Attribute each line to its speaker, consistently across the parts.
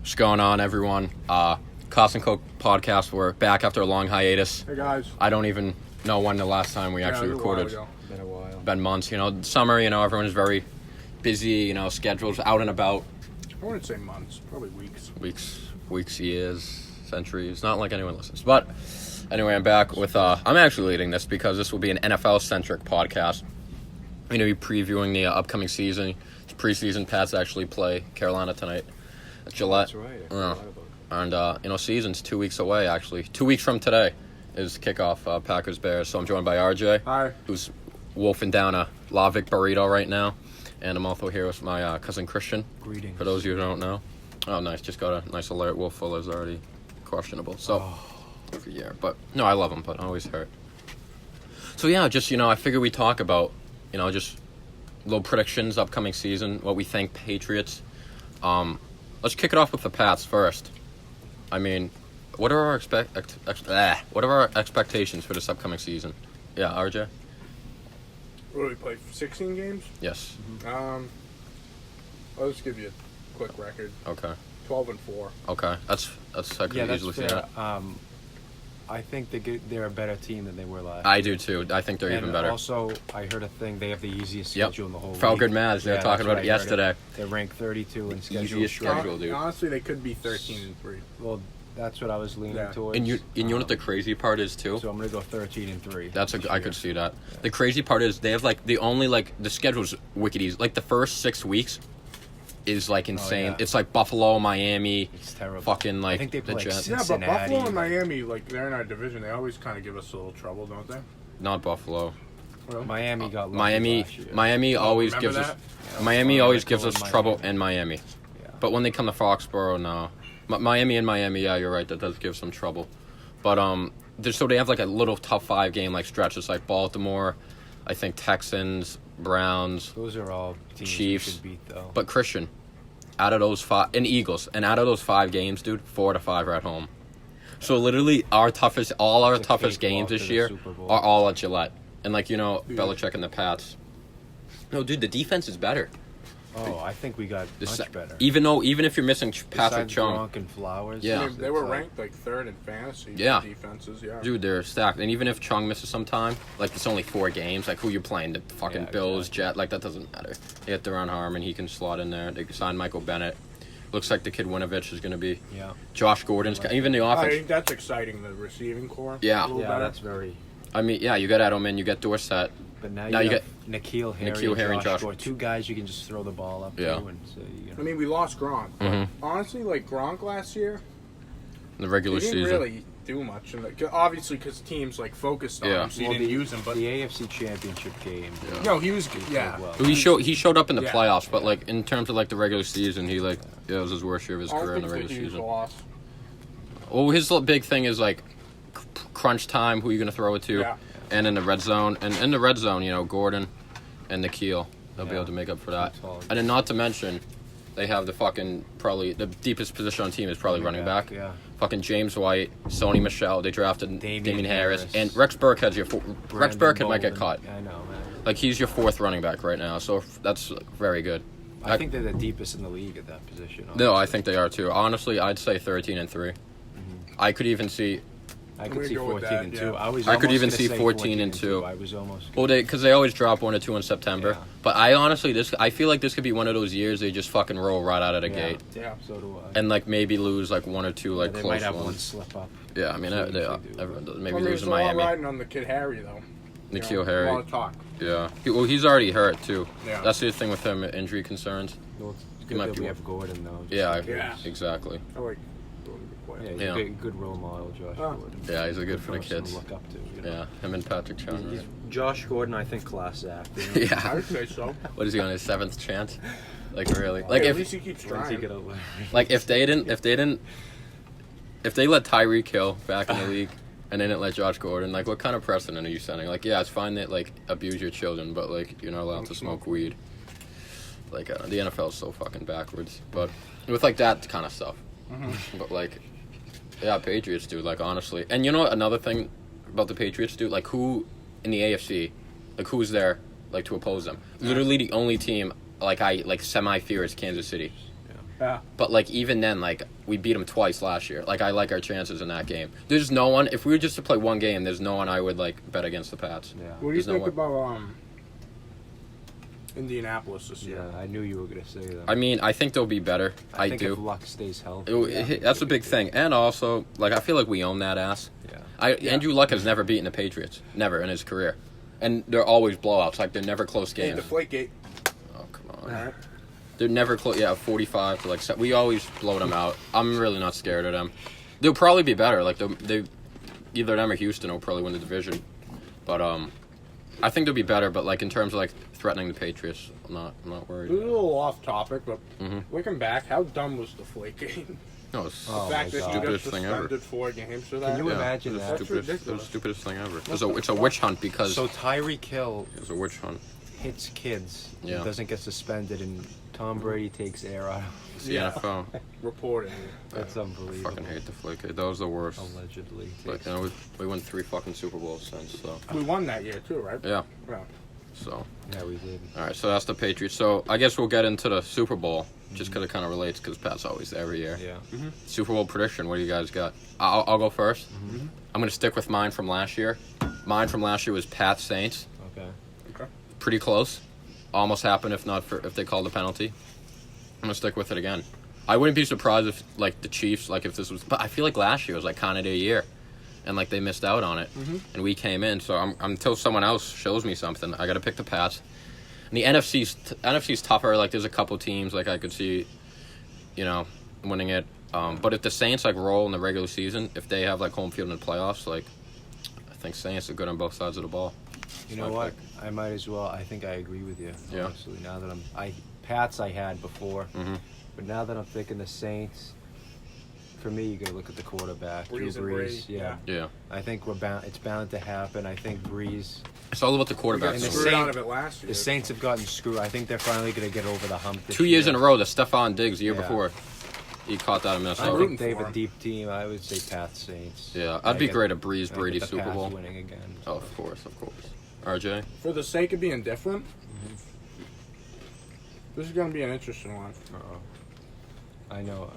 Speaker 1: What's going on, everyone? Kas&Co podcast. We're back after a long hiatus.
Speaker 2: Hey guys.
Speaker 1: I don't even know when the last time we actually recorded.
Speaker 2: Been a while.
Speaker 1: Been months. Summer. Everyone is very busy. Schedules out and about.
Speaker 2: I wouldn't say months. Probably weeks.
Speaker 1: Weeks, years, centuries. Not like anyone listens. But anyway, I'm back with. I'm actually leading this because this will be an NFL-centric podcast. I'm going to be previewing the upcoming season. It's preseason. Pats actually play Carolina tonight at Gillette.
Speaker 2: That's right. I forgot about
Speaker 1: And, season's 2 weeks away, actually. 2 weeks from today is kickoff, Packers-Bears. So I'm joined by RJ,
Speaker 2: Hi.
Speaker 1: who's wolfing down a Lavic burrito right now. And I'm also here with my cousin Christian.
Speaker 3: Greetings.
Speaker 1: For those of you who don't know. Oh, nice. Just got a nice alert. Will Fuller's already questionable. So, every year. But, no, I love him, but always hurt. So, yeah, just, I figure we talk about, just little predictions, upcoming season, what we think Patriots. Let's kick it off with the Pats first. I mean, what are our expectations for this upcoming season? Yeah, RJ?
Speaker 2: What do we play? 16 games?
Speaker 1: Yes.
Speaker 2: I'll just give you a quick record.
Speaker 1: Okay.
Speaker 2: 12-4.
Speaker 1: Okay. That's I could easily see that.
Speaker 3: I think they're a better team than they were last.
Speaker 1: I do too. I think they're even better.
Speaker 3: Also, I heard a thing. They have the easiest schedule in the whole league.
Speaker 1: Felt good match. They were talking about it yesterday.
Speaker 3: They're ranked 32 in schedule.
Speaker 1: Easiest schedule, dude.
Speaker 2: Honestly, they could be 13-3.
Speaker 3: Well, that's what I was leaning towards.
Speaker 1: And you know what the crazy part is too?
Speaker 3: So I'm gonna go 13-3.
Speaker 1: I could see that. Yeah. The crazy part is they have the schedule's wicked easy. Like the first 6 weeks is like insane.
Speaker 3: Oh, yeah.
Speaker 1: It's like Buffalo, Miami.
Speaker 3: It's terrible.
Speaker 1: Fucking like
Speaker 3: I think they play
Speaker 1: the Jets.
Speaker 2: Yeah, but
Speaker 3: Cincinnati.
Speaker 2: Buffalo and Miami, they're in our division. They always kind of give us a little trouble, don't they?
Speaker 1: Not Buffalo.
Speaker 2: Well,
Speaker 3: Miami got lucky
Speaker 1: Miami.
Speaker 3: last year.
Speaker 1: Miami always gives
Speaker 2: that?
Speaker 1: us. Miami always gives us
Speaker 3: Miami.
Speaker 1: trouble in Miami.
Speaker 3: Yeah.
Speaker 1: But when they come to Foxborough, no. Miami, yeah, you're right. That does give some trouble. But so they have like a little tough 5 game like stretch. It's like Baltimore, I think Texans, Browns,
Speaker 3: Those are all teams
Speaker 1: Chiefs.
Speaker 3: we should beat, though.
Speaker 1: But Christian, out of those 5 and Eagles, and out of those 5 games, dude, 4 to 5 are at home. So literally, our toughest games this year are all at Gillette, and Belichick and the Pats. No, dude, the defense is better.
Speaker 3: Oh, I think we got much better.
Speaker 1: Even if you're missing Patrick
Speaker 3: Besides
Speaker 1: Chung.
Speaker 3: Gronk and Flowers.
Speaker 1: Yeah.
Speaker 2: They were ranked like 3rd in fantasy defenses, yeah.
Speaker 1: Dude, they're stacked. And even if Chung misses some time, it's only 4 games. Like, who you playing? The fucking Bills,
Speaker 3: exactly.
Speaker 1: Jet. That doesn't matter. They hit Deron Harmon. He can slot in there. They signed Michael Bennett. Looks like the kid Winovich is going to be.
Speaker 3: Yeah.
Speaker 1: Josh Gordon's. Even the offense.
Speaker 2: I think that's exciting, the receiving core.
Speaker 1: Yeah.
Speaker 3: That's very...
Speaker 1: I mean, yeah, you got Edelman, you got Dorsett.
Speaker 3: But now you got N'Keal Harry and Josh Gordon. 2 guys you can just throw the ball up to. And so
Speaker 2: I mean, we lost Gronk.
Speaker 1: Mm-hmm.
Speaker 2: Honestly, Gronk last year,
Speaker 1: The regular
Speaker 2: he didn't
Speaker 1: season.
Speaker 2: really do much. Obviously, because teams focused on him, so you didn't use him. But
Speaker 3: the AFC Championship game.
Speaker 1: Yeah.
Speaker 2: No, he was good. Yeah.
Speaker 3: Well.
Speaker 1: He showed up in the playoffs, but in terms of the regular season, it was his worst year of his career in the regular season. Well, his big thing is crunch time. Who are you going to throw it to?
Speaker 2: Yeah.
Speaker 1: And in the red zone, Gordon and N'Keal, they'll be able to make up for that. And then not to mention, they have probably the deepest position on the team is probably running back.
Speaker 3: Yeah.
Speaker 1: Fucking James White, Sony Michel. They drafted Damian Harris, and Rex Burkhead's Rex Burkhead might get cut.
Speaker 3: I know, man.
Speaker 1: He's your 4th running back right now, so that's very good.
Speaker 3: I think they're the deepest in the league at that position. Honestly.
Speaker 1: No, I think they are too. Honestly, I'd say 13-3. I could even see.
Speaker 3: I could see 14-2.
Speaker 1: Yeah. I could even see 14-2.
Speaker 3: I was almost.
Speaker 1: Well, because they always drop 1 or 2 in September.
Speaker 3: Yeah.
Speaker 1: But I feel like this could be one of those years they just fucking roll right out of the gate.
Speaker 2: Yeah,
Speaker 3: so do I.
Speaker 1: And maybe lose 1 or 2
Speaker 3: they
Speaker 1: close
Speaker 3: might have
Speaker 1: ones.
Speaker 3: one slip up.
Speaker 1: Yeah, I mean everyone does. Maybe lose in
Speaker 2: Miami.
Speaker 1: Miami.
Speaker 2: Riding on the kid Harry though.
Speaker 1: N'Keal Harry.
Speaker 2: A lot of talk.
Speaker 1: Yeah. He's already hurt too.
Speaker 2: Yeah.
Speaker 1: That's the thing with him, injury concerns.
Speaker 3: Well, it's good that we have Gordon though.
Speaker 1: Yeah. Exactly.
Speaker 2: I like Gordon to play.
Speaker 3: Yeah, he's a good role model, Josh Gordon.
Speaker 1: Yeah, he's a good for the
Speaker 3: person
Speaker 1: kids.
Speaker 3: to look up to.
Speaker 1: Yeah, him and Patrick Chung. Right?
Speaker 3: Josh Gordon, I think, class act.
Speaker 1: Yeah.
Speaker 2: I would say so.
Speaker 1: What is he on his 7th chance? Really?
Speaker 2: At least he keeps trying.
Speaker 1: If they let Tyreek Hill back in the league and they didn't let Josh Gordon, what kind of precedent are you setting? It's fine that abuse your children, but you're not allowed to smoke weed. The NFL is so fucking backwards. But with that kind of stuff.
Speaker 2: Mm-hmm.
Speaker 1: But Patriots, dude. Honestly, and another thing about the Patriots, dude. Who in the AFC, who's there, to oppose them? Literally, the only team I semi fear is Kansas City.
Speaker 2: Yeah.
Speaker 1: But, like, even then, like, we beat them twice last year. Like, I like our chances in that game. There's no one, if we were just to play one game, there's no one I would, like, bet against the Pats.
Speaker 3: Yeah.
Speaker 2: What do you
Speaker 1: There's no
Speaker 2: think
Speaker 1: way.
Speaker 2: about Indianapolis this year?
Speaker 3: Yeah, I knew you were going to say that.
Speaker 1: I mean, I think they'll be better. I
Speaker 3: think
Speaker 1: do.
Speaker 3: if Luck stays healthy.
Speaker 1: That's a big thing. And also, like, I feel like we own that ass.
Speaker 3: Yeah.
Speaker 1: Andrew Luck has never beaten the Patriots. Never in his career. And they're always blowouts. Like, they're never close
Speaker 2: Hey,
Speaker 1: games.
Speaker 2: Deflategate.
Speaker 1: Oh, come on.
Speaker 2: All right.
Speaker 1: They're never close. Yeah, 45 to, like, we always blow them out. I'm really not scared of them. They'll probably be better. Like, they either them or Houston will probably win the division. But, I think they'll be better. But, like, in terms of, like, threatening the Patriots, I'm not worried.
Speaker 2: This is a little off topic, but
Speaker 1: Mhm.
Speaker 2: looking back, how dumb was Deflategate?
Speaker 1: No, it's
Speaker 3: Oh,
Speaker 2: The fact
Speaker 3: my
Speaker 2: that
Speaker 3: God.
Speaker 2: you got
Speaker 1: Stupidest thing ever.
Speaker 2: suspended 4 games for that.
Speaker 3: Can you
Speaker 1: yeah,
Speaker 3: imagine
Speaker 1: it's
Speaker 3: that?
Speaker 1: the
Speaker 2: That's
Speaker 1: stupidest,
Speaker 2: ridiculous.
Speaker 1: the stupidest thing ever.
Speaker 2: What
Speaker 1: It's a witch hunt because
Speaker 3: So Tyreek Hill
Speaker 1: it's a witch hunt.
Speaker 3: hits kids.
Speaker 1: Yeah.
Speaker 3: And doesn't get suspended, and Tom Brady takes air out.
Speaker 1: It's the
Speaker 2: Yeah.
Speaker 1: NFL.
Speaker 2: Reporting.
Speaker 3: That's
Speaker 1: I
Speaker 3: unbelievable.
Speaker 1: fucking hate the flick. That was the worst.
Speaker 3: Allegedly.
Speaker 1: But, you know, we won 3 fucking Super Bowls since, so.
Speaker 2: We won that year too, right?
Speaker 1: Yeah.
Speaker 2: Yeah.
Speaker 1: So,
Speaker 3: Yeah, we did.
Speaker 1: all right. So that's the Patriots. So I guess we'll get into the Super Bowl, just because it kind of relates, because Pat's always there every year.
Speaker 3: Yeah.
Speaker 1: Super Bowl prediction. What do you guys got? I'll go 1st.
Speaker 2: Mm-hmm.
Speaker 1: I'm gonna stick with mine from last year. Mine from last year was Pats Saints.
Speaker 3: Okay.
Speaker 2: Okay.
Speaker 1: Pretty close. Almost happened if they called a penalty. I'm gonna stick with it again. I wouldn't be surprised if, like, the Chiefs, like, if this was, but I feel like last year was like kind of their year, and like they missed out on it, and we came in. So I'm until someone else shows me something, I gotta pick the Pats. And the NFC's tougher. Like, there's a couple teams like I could see, you know, winning it. But if the Saints like roll in the regular season, if they have like home field in the playoffs, like, I think Saints are good on both sides of the ball.
Speaker 3: You
Speaker 1: So
Speaker 3: know
Speaker 1: I
Speaker 3: what?
Speaker 1: pick-
Speaker 3: I might as well. I think I agree with you.
Speaker 1: Yeah.
Speaker 3: Honestly, now that Pats I had before,
Speaker 1: Mhm.
Speaker 3: but now that I'm picking the Saints, for me, you got to look at the quarterback,
Speaker 2: Breeze and
Speaker 3: Drew
Speaker 2: Brady,
Speaker 3: Brees. Yeah.
Speaker 1: Yeah.
Speaker 3: I think it's bound to happen. I think Breeze.
Speaker 1: It's all about the
Speaker 2: We
Speaker 1: quarterback.
Speaker 3: And
Speaker 2: got
Speaker 3: the
Speaker 1: So
Speaker 2: screwed
Speaker 3: Saints-
Speaker 2: out of it last year.
Speaker 3: The Saints have gotten screwed. I think they're finally going to get over the hump. This
Speaker 1: 2 years
Speaker 3: year.
Speaker 1: in a row, the Stephon Diggs the year
Speaker 3: Yeah.
Speaker 1: before, he caught that in
Speaker 3: I
Speaker 1: Minnesota.
Speaker 2: rooting
Speaker 3: think they have
Speaker 2: for
Speaker 3: a
Speaker 2: him.
Speaker 3: deep team. I would say Pats Saints.
Speaker 1: Yeah,
Speaker 3: I
Speaker 1: I'd be
Speaker 3: get-
Speaker 1: great at Breeze
Speaker 3: I
Speaker 1: Brady
Speaker 3: get the
Speaker 1: Super
Speaker 3: Pats
Speaker 1: Bowl.
Speaker 3: winning again.
Speaker 1: Oh, of course. RJ.
Speaker 2: For the sake of being different, this is going to be an interesting one.
Speaker 3: I know.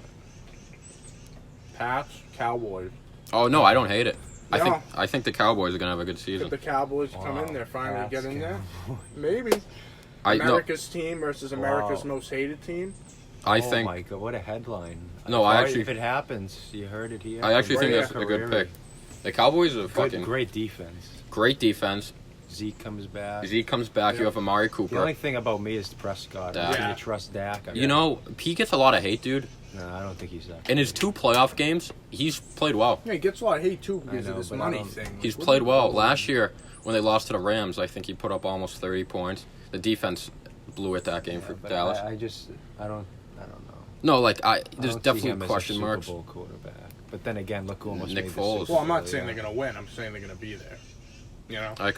Speaker 2: Pats, Cowboys.
Speaker 1: Oh no, I don't hate it.
Speaker 2: Yeah.
Speaker 1: I think the Cowboys are gonna have a good
Speaker 2: Could
Speaker 1: season.
Speaker 2: the Cowboys come
Speaker 3: Wow.
Speaker 2: in there, finally
Speaker 3: Pats,
Speaker 2: get in there?
Speaker 3: Cowboys.
Speaker 2: Maybe.
Speaker 1: I no,
Speaker 2: America's team versus America's
Speaker 3: Wow.
Speaker 2: most hated team.
Speaker 1: I
Speaker 3: Oh
Speaker 1: think
Speaker 3: my God! What a headline.
Speaker 1: No, I
Speaker 3: If
Speaker 1: actually-
Speaker 3: If it happens, you heard it here.
Speaker 1: I actually think
Speaker 2: Right,
Speaker 1: that's
Speaker 2: yeah.
Speaker 1: a good
Speaker 3: Career.
Speaker 1: pick. The Cowboys are
Speaker 3: Good,
Speaker 1: fucking
Speaker 3: great defense.
Speaker 1: great defense.
Speaker 3: Zeke comes back.
Speaker 1: Zeke comes back.
Speaker 2: Yeah.
Speaker 1: You have Amari
Speaker 3: The
Speaker 1: Cooper.
Speaker 3: only thing about me is Prescott.
Speaker 1: Dak.
Speaker 3: Can
Speaker 2: Yeah.
Speaker 3: you trust Dak?
Speaker 1: You know, he gets a lot of hate, dude.
Speaker 3: No, I don't think he's that.
Speaker 1: In his 2 playoff games, he's played well.
Speaker 2: Yeah, he gets a lot of hate too because
Speaker 3: I know,
Speaker 2: of this
Speaker 3: but I
Speaker 2: money
Speaker 3: don't-
Speaker 2: thing.
Speaker 1: He's
Speaker 2: What
Speaker 1: played
Speaker 2: do you
Speaker 1: well.
Speaker 2: call
Speaker 1: Last
Speaker 2: it?
Speaker 1: year, when they lost to the Rams, I think he put up almost 30 points. The defense blew it that game for
Speaker 3: But
Speaker 1: Dallas.
Speaker 3: I don't know.
Speaker 1: No, like
Speaker 3: I
Speaker 1: there's
Speaker 3: don't see
Speaker 1: definitely
Speaker 3: him as a
Speaker 1: question
Speaker 3: Super
Speaker 1: marks.
Speaker 3: Bowl quarterback. But then again, look who almost
Speaker 1: Nick
Speaker 3: made the
Speaker 1: Foles.
Speaker 3: Super
Speaker 2: Well, I'm
Speaker 3: Bowl,
Speaker 2: not saying
Speaker 3: yeah.
Speaker 2: they're going to win. I'm saying they're going to be there. You know?
Speaker 1: I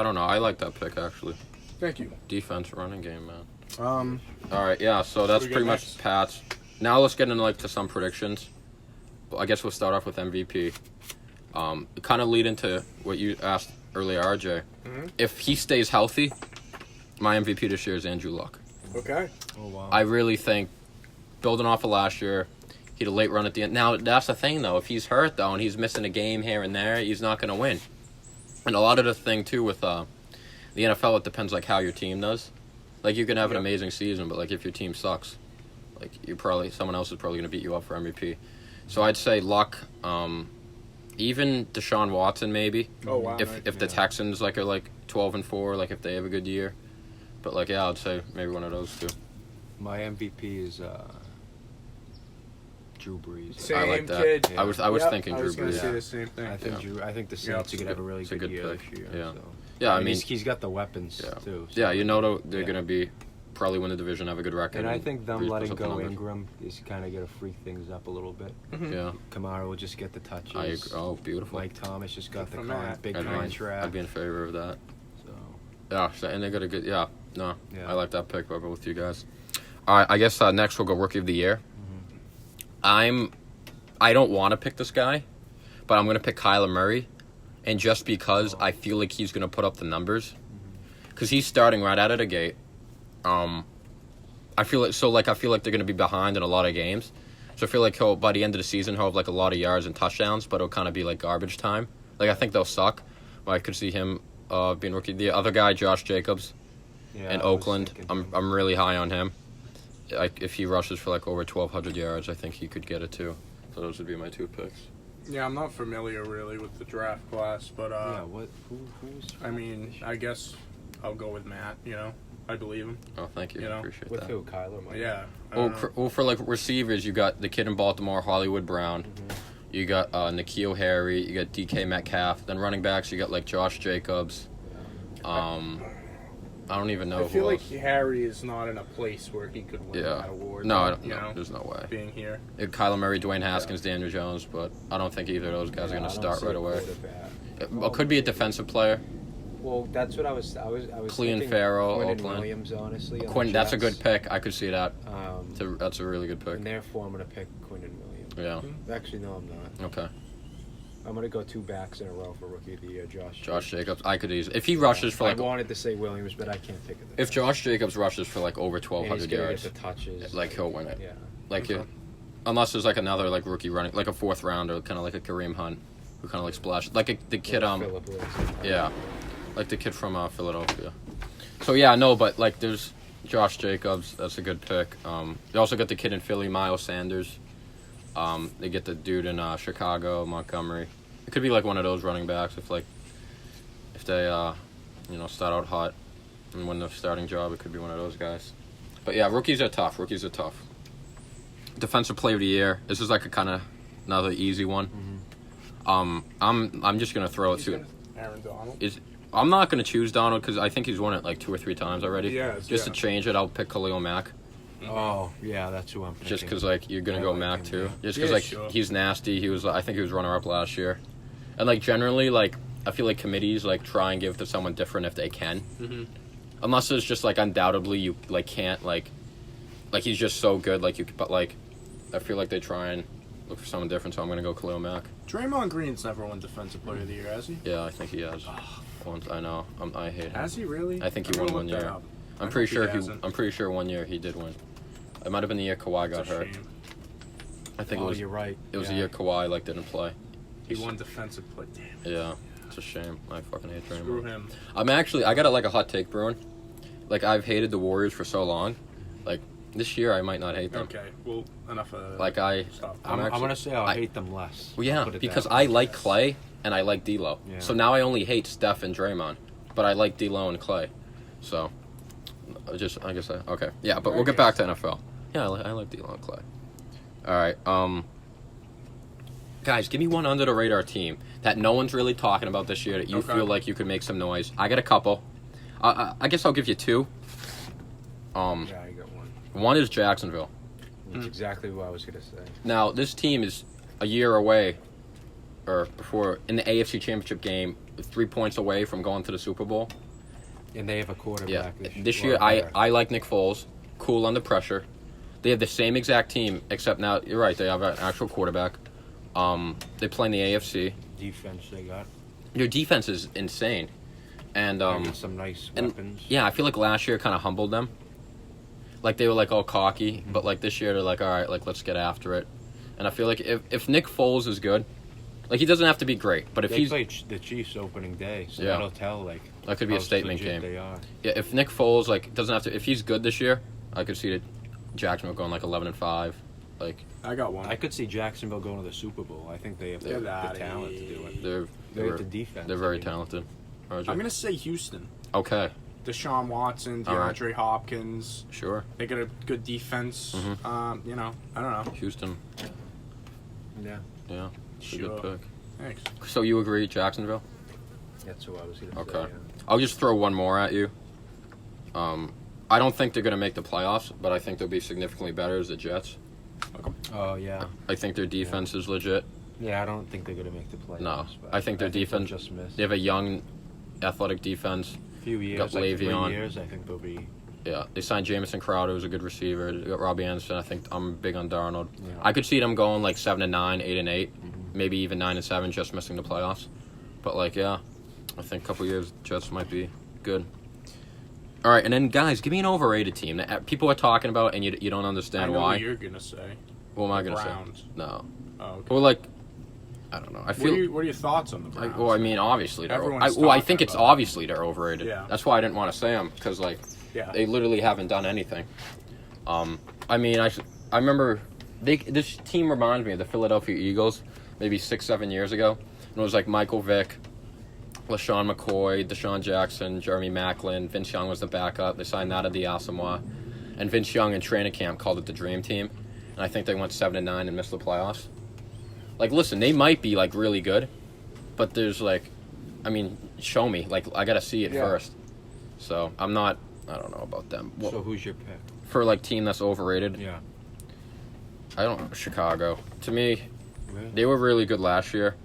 Speaker 1: don't know. I like that pick actually.
Speaker 2: Thank you.
Speaker 1: Defense, running game, man.
Speaker 2: Um,
Speaker 1: All right, yeah. So that's
Speaker 2: we got
Speaker 1: pretty much
Speaker 2: next?
Speaker 1: Pats. Now let's get into like to some predictions. Well, I guess we'll start off with MVP. Kind of lead into what you asked earlier, RJ.
Speaker 2: Mhm.
Speaker 1: If he stays healthy, my MVP this year is Andrew Luck.
Speaker 2: okay.
Speaker 3: Oh wow.
Speaker 1: I really think, building off of last year, he had a late run at the end. Now that's the thing though. If he's hurt though and he's missing a game here and there, he's not going to win. And a lot of the thing too with the NFL, it depends like how your team does. Like you can have an
Speaker 2: Yep.
Speaker 1: amazing season, but like if your team sucks, like someone else is probably going to beat you up for MVP. So I'd say Luck, even Deshaun Watson maybe.
Speaker 2: Oh, wow.
Speaker 1: If the Texans like are like 12-4, like if they have a good year. But like yeah, I'd say maybe one of those two.
Speaker 3: My MVP is Drew Brees.
Speaker 2: Same
Speaker 1: I like that.
Speaker 2: kid.
Speaker 1: I was
Speaker 2: Yep,
Speaker 1: thinking
Speaker 2: I
Speaker 1: Drew
Speaker 2: was gonna
Speaker 1: Brees.
Speaker 2: say the same thing.
Speaker 3: I think
Speaker 1: Yeah.
Speaker 3: I think the
Speaker 2: Yeah,
Speaker 3: Saints are
Speaker 1: it's a
Speaker 3: gonna have a really
Speaker 1: it's a
Speaker 3: good,
Speaker 1: good
Speaker 3: year
Speaker 1: pick.
Speaker 3: this year.
Speaker 1: Yeah.
Speaker 3: So.
Speaker 1: Yeah, I
Speaker 3: And
Speaker 1: mean,
Speaker 3: he's got the weapons
Speaker 1: yeah.
Speaker 3: too.
Speaker 1: Yeah,
Speaker 3: so-
Speaker 1: you know they're
Speaker 3: Yeah.
Speaker 1: going to be probably win the division, have a good record.
Speaker 3: And I think them
Speaker 1: Brees puts
Speaker 3: letting
Speaker 1: up the
Speaker 3: go
Speaker 1: numbers.
Speaker 3: Ingram is kind of going to freak things up a little bit.
Speaker 1: Yeah,
Speaker 3: Kamara will just get the touches.
Speaker 1: I agree. Oh, beautiful.
Speaker 3: Mike Thomas just got
Speaker 2: Good
Speaker 3: the
Speaker 2: for Matt.
Speaker 3: big
Speaker 1: I'd
Speaker 3: contract.
Speaker 1: be in favor of that.
Speaker 3: So,
Speaker 1: Yeah, and they got a good. Yeah, no,
Speaker 3: Yeah.
Speaker 1: I like that pick by both you guys. All right, I guess next we'll go Rookie of the Year. I don't want to pick this guy, but I'm going to pick Kyler Murray, and just because I feel like he's going to put up the numbers, because he's starting right out of the gate. I feel like they're going to be behind in a lot of games. So I feel like by the end of the season, he'll have like a lot of yards and touchdowns, but it'll kind of be like garbage time. Like I think they'll suck. But I could see him being rookie. The other guy, Josh Jacobs, in Oakland. I'm really high on him. If he rushes for like over 1,200 yards, I think he could get it too. So those would be my 2 picks.
Speaker 2: Yeah, I'm not familiar really with the draft class, but
Speaker 3: who's
Speaker 2: I mean, I guess I'll go with Matt. I believe him.
Speaker 1: Oh, thank you. Appreciate
Speaker 3: with
Speaker 1: that.
Speaker 3: who? Kyler? Mike?
Speaker 2: Yeah.
Speaker 1: Well, for like receivers, you got the kid in Baltimore, Hollywood Brown.
Speaker 3: Mm-hmm.
Speaker 1: You got N'Keal Harry. You got DK Metcalf. Then running backs, you got like Josh Jacobs. I don't even know.
Speaker 2: I feel like Harry is not in a place where he could win that award.
Speaker 1: No, there's no way.
Speaker 2: Being here.
Speaker 1: Kyler Murray, Dwayne Haskins, Daniel Jones, but I don't think either of those guys are going to start right away. It could be a defensive player.
Speaker 3: Well, that's what I was
Speaker 1: Clean Farrell,
Speaker 3: Quinton
Speaker 1: Oakland.
Speaker 3: Williams, honestly.
Speaker 1: Quinn, that's a good pick. I could see that.
Speaker 3: Um,
Speaker 1: That's a really good pick.
Speaker 3: And therefore, I'm going to pick Quinton Williams.
Speaker 1: Yeah.
Speaker 3: Actually, no, I'm not.
Speaker 1: Okay.
Speaker 3: I'm going to go 2 backs in a row for Rookie of the Year,
Speaker 1: Josh Jacobs. I could easily. If he rushes for like.
Speaker 3: I wanted to say Williams, but I can't pick it.
Speaker 1: If Josh Jacobs rushes for like over 1,200 yards,
Speaker 3: get the touches,
Speaker 1: like he'll win it.
Speaker 3: Yeah.
Speaker 1: Like unless there's like another like rookie running, like a 4th rounder, kind of like a Kareem Hunt, who kind of like splashed, like the kid yeah, like the kid from Philadelphia. So yeah, no, but like there's Josh Jacobs. That's a good pick. They also got the kid in Philly, Miles Sanders. They get the dude in Chicago, Montgomery. It could be like one of those running backs if they start out hot and win the starting job. It could be one of those guys. But yeah, rookies are tough. Defensive Player of the Year. This is like a kind of another easy one.
Speaker 3: Mm-hmm.
Speaker 1: I'm just gonna throw it to
Speaker 2: Aaron Donald.
Speaker 1: I'm not gonna choose Donald because I think he's won it like 2 or 3 times already. Just to change it, I'll pick Khalil Mack.
Speaker 3: Oh yeah, that's who I'm picking.
Speaker 1: Just because like you're gonna go Mack too. Just because he's nasty. I think he was runner up last year. And, like, generally, like, I feel like committees, like, try and give to someone different if they can.
Speaker 2: Mm-hmm.
Speaker 1: Unless it's just, like, undoubtedly you, like, can't, like, he's just so good, like, but, like, I feel like they try and look for someone different, so I'm going to go Khalil Mack.
Speaker 2: Draymond Green's never won Defensive Player of the Year, has he?
Speaker 1: Yeah, I think he has. Once, I know. I hate him.
Speaker 2: Has he really?
Speaker 1: I think he won one year. I'm pretty sure 1 year he did win. It might have been the year Kawhi got hurt.
Speaker 2: Shame.
Speaker 1: I think it was.
Speaker 3: You're right.
Speaker 1: It was the year Kawhi, like, didn't play.
Speaker 2: He won Defensive Player. Damn.
Speaker 1: Yeah, it's a shame. I fucking hate Draymond.
Speaker 2: Screw him.
Speaker 1: I got a hot take brewing. Like, I've hated the Warriors for so long. Like, this year I might not hate them.
Speaker 2: Okay, well, enough of that.
Speaker 1: Like,
Speaker 3: I'm going to say I hate them less.
Speaker 1: Well, yeah, because I like Clay and I like D'Lo. Yeah. So now I only hate Steph and Draymond, but I like D'Lo and Clay. So, okay. Yeah, but we'll get back to NFL. Yeah, I like D'Lo and Clay. All right, guys, give me one under the radar team that no one's really talking about this year that you feel like you could make some noise. I got a couple. I guess I'll give you 2.
Speaker 3: Yeah, I got one.
Speaker 1: One is Jacksonville.
Speaker 3: That's exactly what I was gonna say.
Speaker 1: Now this team is a year away, or before in the AFC Championship game, 3 points away from going to the Super Bowl.
Speaker 3: And they have a quarterback.
Speaker 1: Yeah, this year I like Nick Foles, cool under pressure. They have the same exact team, except now you're right. They have an actual quarterback. They play in the AFC.
Speaker 3: Defense they got.
Speaker 1: Their defense is insane, and
Speaker 3: some nice weapons.
Speaker 1: Yeah, I feel like last year kind of humbled them. Like they were like all cocky, but like this year they're like, all right, like let's get after it. And I feel like if Nick Foles is good, like he doesn't have to be great, but if
Speaker 3: they play the Chiefs opening day, so that'll tell like
Speaker 1: that could be a statement game.
Speaker 3: They are.
Speaker 1: Yeah, if Nick Foles like doesn't have to, if he's good this year, I could see Jacksonville going like 11-5. Like
Speaker 2: I got one.
Speaker 3: I could see Jacksonville going to the Super Bowl. I think they have the talent to do it. They have the defense.
Speaker 1: They're very talented.
Speaker 2: I'm gonna say Houston.
Speaker 1: Okay.
Speaker 2: Deshaun Watson, DeAndre Hopkins.
Speaker 1: Sure.
Speaker 2: They got a good defense.
Speaker 1: Mm-hmm.
Speaker 2: I don't know.
Speaker 1: Houston.
Speaker 3: Yeah.
Speaker 1: Yeah. It's a good pick.
Speaker 2: Thanks.
Speaker 1: So you agree, Jacksonville?
Speaker 3: That's what I was going to say.
Speaker 1: Okay. Yeah. I'll just throw one more at you. I don't think they're going to make the playoffs, but I think they'll be significantly better as the Jets.
Speaker 2: Okay.
Speaker 3: Oh, yeah.
Speaker 1: I think their defense is legit.
Speaker 3: Yeah, I don't think they're going to make the playoffs.
Speaker 1: No. I think their defense
Speaker 3: just missed.
Speaker 1: They have a young, athletic defense.
Speaker 3: A few years,
Speaker 1: got like 3
Speaker 3: years, I think they'll be...
Speaker 1: Yeah, they signed Jamison Crowder, who's a good receiver. They got Robbie Anderson. I think I'm big on Darnold. Yeah. I could see them going like 7-9, 8-8, maybe even 9-7, just missing the playoffs. But like, yeah, I think a couple years Jets might be good. All right, and then guys, give me an overrated team that people are talking about, and you don't understand
Speaker 2: I know
Speaker 1: why.
Speaker 2: what you're gonna say.
Speaker 1: What am I gonna
Speaker 2: Browns.
Speaker 1: say? No.
Speaker 2: Oh, okay.
Speaker 1: Well, like, I don't know. I feel.
Speaker 2: What are your thoughts on the Browns?
Speaker 1: Well, I mean, obviously they're.
Speaker 2: Everyone's
Speaker 1: I think
Speaker 2: talking
Speaker 1: it's
Speaker 2: about it.
Speaker 1: obviously they're overrated.
Speaker 2: Yeah.
Speaker 1: That's why I didn't want to say them because like they literally haven't done anything. I mean, I remember this team reminds me of the Philadelphia Eagles maybe 6-7 years ago. And it was like Michael Vick, LaShawn McCoy, Deshaun Jackson, Jeremy Maclin, Vince Young was the backup. They signed Nada Diasamoah. And Vince Young in training camp called it the Dream Team. And I think they went 7-9 and missed the playoffs. Like, listen, they might be, like, really good. But there's, like, I mean, show me. Like, I got to see it first. So, I don't know about them.
Speaker 3: So, who's your pick?
Speaker 1: For, like, team that's overrated?
Speaker 3: Yeah.
Speaker 1: I don't know. Chicago. To me,
Speaker 3: really?
Speaker 1: They were really good last year.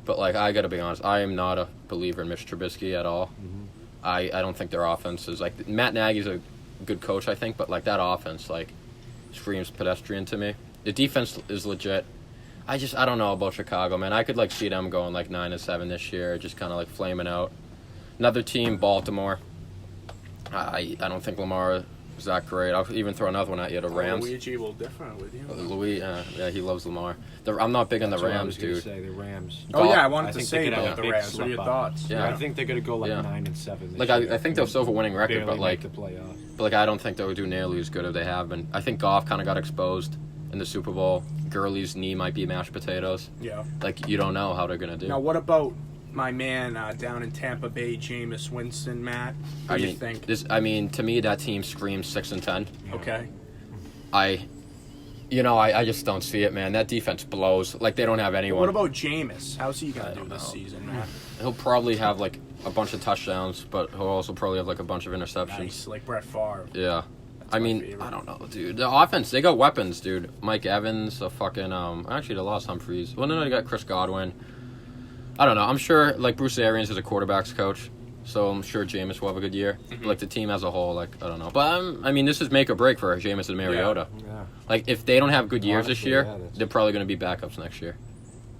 Speaker 1: But, like, I got to be honest. I am not a believer in Mitch Trubisky at all.
Speaker 3: Mm-hmm.
Speaker 1: I don't think their offense is, like, Matt Nagy's a good coach, I think. But, like, that offense, like, screams pedestrian to me. The defense is legit. I don't know about Chicago, man. I could, like, see them going, like, 9-7 this year, just kind of, like, flaming out. Another team, Baltimore. I don't think Lamar is that great. I'll even throw another one at you, the Rams.
Speaker 2: Luigi will differ with you.
Speaker 1: Yeah, he loves Lamar. I'm not big on the Rams, dude.
Speaker 3: Say, the Rams.
Speaker 2: Oh, yeah, I wanted to
Speaker 3: think
Speaker 2: say
Speaker 3: they could
Speaker 2: about
Speaker 3: have
Speaker 2: the
Speaker 3: a
Speaker 2: Rams.
Speaker 3: big
Speaker 2: What are your
Speaker 3: slip up.
Speaker 2: thoughts?
Speaker 1: Yeah.
Speaker 3: I think they're going to go, like, 9-7 this
Speaker 1: Like,
Speaker 3: year.
Speaker 1: I think they'll still have a winning record,
Speaker 3: Barely
Speaker 1: but, like,
Speaker 3: make the playoffs.
Speaker 1: But, like, I don't think they would do nearly as good as they have been. I think Goff kind of got exposed in the Super Bowl. Gurley's knee might be mashed potatoes.
Speaker 2: Yeah.
Speaker 1: Like, you don't know how they're going to do.
Speaker 2: Now, what about my man down in Tampa Bay, Jameis Winston, Matt? What do you think?
Speaker 1: To me, that team screams 6-10.
Speaker 2: Okay.
Speaker 1: I just don't see it, man. That defense blows. Like, they don't have anyone.
Speaker 2: What about Jameis? How's he going to do this season, Matt?
Speaker 1: He'll probably have, like, a bunch of touchdowns, but he'll also probably have, like, a bunch of interceptions.
Speaker 2: Nice, like Brett Favre.
Speaker 1: Yeah.
Speaker 2: That's my favorite.
Speaker 1: I don't know, dude. The offense, they got weapons, dude. Mike Evans, actually, they lost Humphreys. Well, no, they got Chris Godwin. I don't know. I'm sure, like, Bruce Arians is a quarterback's coach, so I'm sure Jameis will have a good year.
Speaker 2: Mm-hmm.
Speaker 1: But, like, the team as a whole, like, I don't know. But, this is make or break for Jameis and Mariota.
Speaker 3: Yeah.
Speaker 1: Like, if they don't have good years this
Speaker 3: Honestly,
Speaker 1: year,
Speaker 3: yeah,
Speaker 1: they're probably going to be backups next year.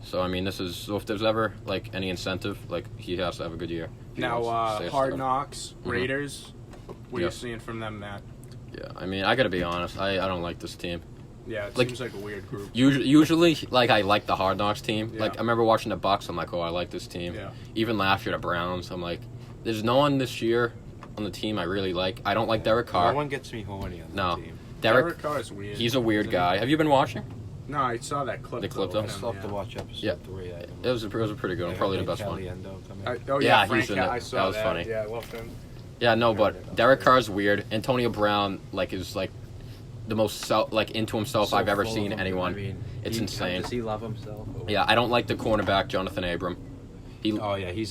Speaker 1: So, if there's ever, like, any incentive, like, he has to have a good year.
Speaker 2: Now, Hard Knocks,
Speaker 1: Mm-hmm.
Speaker 2: Raiders. What are you seeing from them, Matt?
Speaker 1: Yeah, I got to be honest. I don't like this team.
Speaker 2: Yeah, it
Speaker 1: Like,
Speaker 2: seems like a weird group.
Speaker 1: Usually, like, I like the Hard Knocks team.
Speaker 2: Yeah.
Speaker 1: Like, I remember watching the Bucks. I'm like, oh, I like this team.
Speaker 2: Yeah.
Speaker 1: Even last year, the Browns. I'm like, there's no one this year on the team I really like. I don't like Derek Carr.
Speaker 3: No one gets me horny on
Speaker 1: No.
Speaker 3: the team.
Speaker 2: Derek Carr is weird.
Speaker 1: He's a weird
Speaker 2: isn't
Speaker 1: guy.
Speaker 2: he?
Speaker 1: Have you been watching?
Speaker 2: No, I saw that clip.
Speaker 1: The clip, though?
Speaker 3: I still have to watch episode 3.
Speaker 1: It was a pretty good one. Probably the best one.
Speaker 2: Oh
Speaker 1: Yeah,
Speaker 2: yeah,
Speaker 1: he's
Speaker 2: Frank,
Speaker 1: in it.
Speaker 2: I saw
Speaker 1: That was funny.
Speaker 2: Yeah, I loved him.
Speaker 1: Yeah, no, but Derek Carr's weird. Antonio Brown, like, is, like, the most, into himself I've ever seen anyone. It's insane.
Speaker 3: Does he love himself?
Speaker 1: Yeah, I don't like the cornerback, Jonathan Abram.
Speaker 3: He's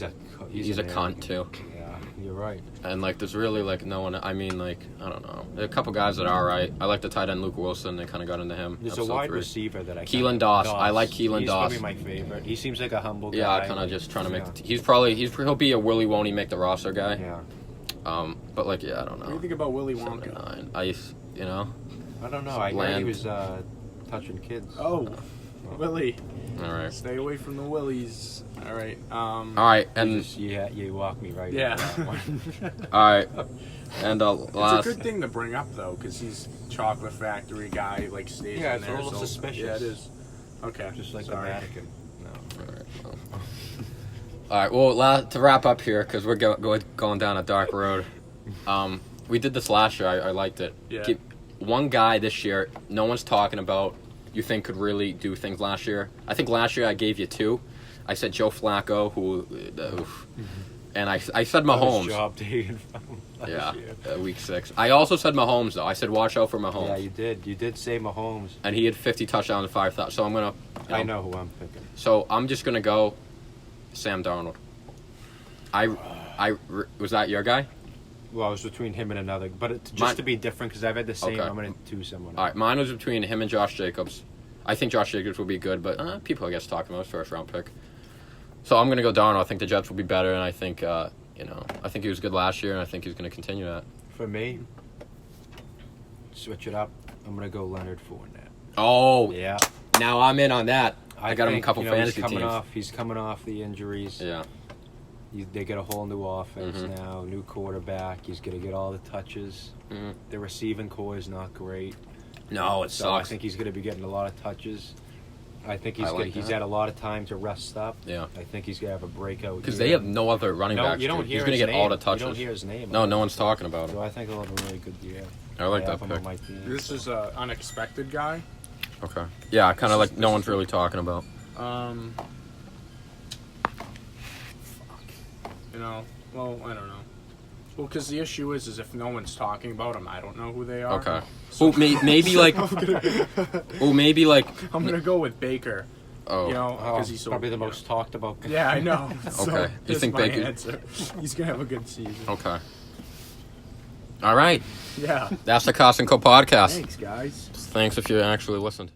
Speaker 3: a
Speaker 1: cunt, too.
Speaker 3: Yeah, you're right.
Speaker 1: And, like, there's really, like, no one. I mean, like, I don't know. There are a couple guys that are all right. I like the tight end Luke Wilson. They kind of got into him.
Speaker 3: There's a wide receiver that I
Speaker 1: Keelan Doss. I like Keelan Doss.
Speaker 3: He's going to be my favorite. He seems like a humble guy.
Speaker 1: Yeah, kind of just trying to make. He'll be a Willy won't he make the roster guy.
Speaker 3: Yeah.
Speaker 1: But, like, yeah, I don't know.
Speaker 2: What do you think about Willy Wonka?
Speaker 1: 7-9.
Speaker 3: I don't know. I heard he was touching kids.
Speaker 2: Oh, Willie.
Speaker 1: All right.
Speaker 2: Stay away from the Willies. All right.
Speaker 1: All right, and
Speaker 3: you walk me right.
Speaker 2: Yeah.
Speaker 3: Into that one.
Speaker 1: all right, and last.
Speaker 2: It's a good thing to bring up though, because he's chocolate factory guy, like stays
Speaker 3: Yeah,
Speaker 2: in
Speaker 3: it's
Speaker 2: there.
Speaker 3: a little
Speaker 2: so,
Speaker 3: suspicious.
Speaker 2: Yeah, it is. Okay.
Speaker 3: Just like
Speaker 2: Sorry.
Speaker 3: the Vatican. No.
Speaker 1: All right. Well, to wrap up here, because we're going down a dark road. We did this last year. I liked it.
Speaker 2: Yeah.
Speaker 1: One guy this year, no one's talking about. You think could really do things last year? I think last year I gave you 2. I said Joe Flacco, and I said Mahomes.
Speaker 3: Job taken from last year.
Speaker 1: Week 6. I also said Mahomes though. I said watch out for Mahomes.
Speaker 3: Yeah, you did. You did say Mahomes.
Speaker 1: And he had 50 touchdowns and 5,000. So I'm gonna.
Speaker 3: I know who I'm picking.
Speaker 1: So I'm just gonna go Sam Darnold. Was that your guy?
Speaker 3: Well, it was between him and another, but to be different because I've had the same.
Speaker 1: Okay.
Speaker 3: I'm going to choose someone.
Speaker 1: All right, mine was between him and Josh Jacobs. I think Josh Jacobs will be good, but people I guess talking about his first round pick. So I'm gonna go Darnold. I think the Jets will be better, and I think I think he was good last year, and I think he's gonna continue that.
Speaker 3: For me, switch it up. I'm going to go Leonard Fournette.
Speaker 1: Oh
Speaker 3: Yeah.
Speaker 1: Now I'm in on that. I got him a couple fantasy
Speaker 3: he's
Speaker 1: teams.
Speaker 3: He's coming off the injuries.
Speaker 1: Yeah.
Speaker 3: They get a whole new offense now, new quarterback. He's going to get all the touches. The receiving core is not great.
Speaker 1: No, it
Speaker 3: so
Speaker 1: sucks.
Speaker 3: I think he's going to be getting a lot of touches. I think he's had a lot of time to rest up.
Speaker 1: Yeah.
Speaker 3: I think he's going to have a breakout.
Speaker 1: Because they have no other running backs.
Speaker 3: You don't hear
Speaker 1: he's going to get all the touches.
Speaker 3: You don't hear his name.
Speaker 1: No one's talking about him.
Speaker 3: So I think he'll have a really good year.
Speaker 1: I like that pick.
Speaker 2: This is an unexpected guy.
Speaker 1: Okay. Yeah, kind of like no one's really talking about.
Speaker 2: You know, well, I don't know. Well, because the issue is if no one's talking about them, I don't know who they are.
Speaker 1: Okay. So, well, maybe like. Maybe like.
Speaker 2: I'm gonna go with Baker.
Speaker 1: Oh.
Speaker 2: You know, because he's
Speaker 3: probably the most talked about.
Speaker 2: Yeah, I know. So
Speaker 1: okay. You think Baker?
Speaker 2: Answer. He's gonna have a good season.
Speaker 1: Okay. All right.
Speaker 2: Yeah.
Speaker 1: That's the Kas&Co podcast.
Speaker 2: Thanks, guys.
Speaker 1: Thanks if you actually listened.